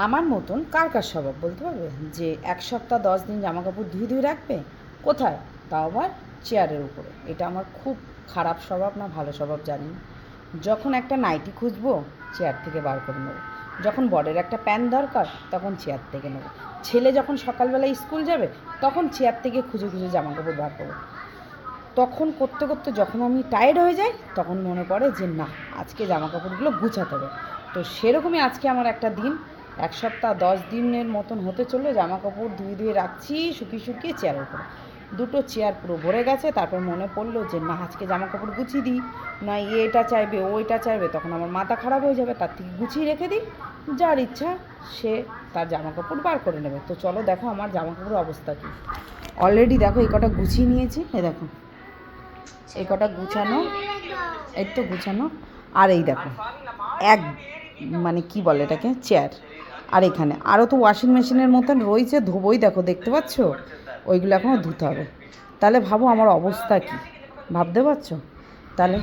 আমার মতন কার কার স্বভাব বলতে পারবে যে 1 সপ্তাহ 10 দিন জামা কাপড় ধুয়ে রাখবে? কোথায়? তাও আবার চেয়ারের উপরে। এটা আমার খুব খারাপ স্বভাব না ভালো স্বভাব জানি না। যখন একটা নাইটি খুঁজবো চেয়ার থেকে বার করে নেবো, যখন বরের একটা প্যান্ট দরকার তখন চেয়ার থেকে নেবো, ছেলে যখন সকালবেলা স্কুল যাবে তখন চেয়ার থেকে খুঁজে খুঁজে জামা কাপড় বার করবো। তখন করতে করতে যখন আমি টায়ার্ড হয়ে যাই তখন মনে পড়ে যে না, আজকে জামা কাপড়গুলো গুছাতে হবে। তো সেরকমই আজকে আমার একটা দিন 1 সপ্তাহ 10 দিনের মতন হতে চললো, জামা কাপড় ধুয়ে রাখছি শুকিয়ে শুকিয়ে চেয়ারের উপরে। দুটো চেয়ার পুরো ভরে গেছে। তারপর মনে পড়লো যে না, আজকে জামা কাপড় গুছিয়ে দিই, নয় এটা চাইবে ওইটা চাইবে, তখন আমার মাথা খারাপ হয়ে যাবে। তার থেকে গুছিয়ে রেখে দিই, যার ইচ্ছা সে তার জামা কাপড় বার করে নেবে। তো চলো দেখো আমার জামা কাপড়ের অবস্থা কী। অলরেডি দেখো এই কটা গুছিয়ে নিয়েছি, এই দেখো এই কটা গুছানো, এই তো গুছানো। আর এই দেখো এক মানে কি বলে এটাকে, চেয়ার। আর এখানে আরও তো ওয়াশিং মেশিনের মতন রয়েছে, ধোবই, দেখো দেখতে পাচ্ছ, ওইগুলো এখনও ধুতে হবে। তাহলে ভাবো আমার অবস্থা কী, ভাবতে পারছো? তাহলে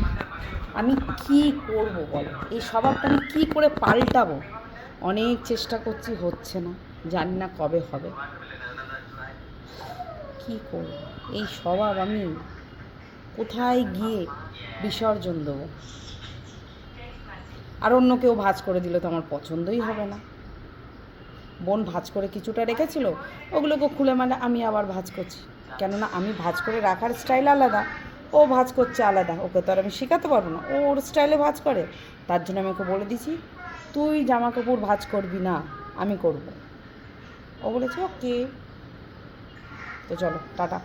আমি কি করব বলো, এই স্বভাবটা আমি কী করে পাল্টাবো? অনেক চেষ্টা করছি, হচ্ছে না, জানি না কবে হবে। কি করব, এই স্বভাব আমি কোথায় গিয়ে বিসর্জন দেবো? আর অন্য কেউ ভাঁজ করে দিলে তো আমার পছন্দই হবে না। বোন ভাঁজ করে কিছুটা রেখেছিল, ওগুলোকে খুলে মানে আমি আবার ভাঁজ করছি। কেননা আমি ভাঁজ করে রাখার স্টাইল আলাদা, ও ভাঁজ করছে আলাদা। ওকে তো আর আমি শেখাতে পারবো না, ও ওর স্টাইলে ভাঁজ করে। তার জন্য আমি ওকে বলে দিছি তুই জামা কাপড় ভাঁজ করবি না, আমি করব। ও বলেছে ওকে। তো চলো টাটা।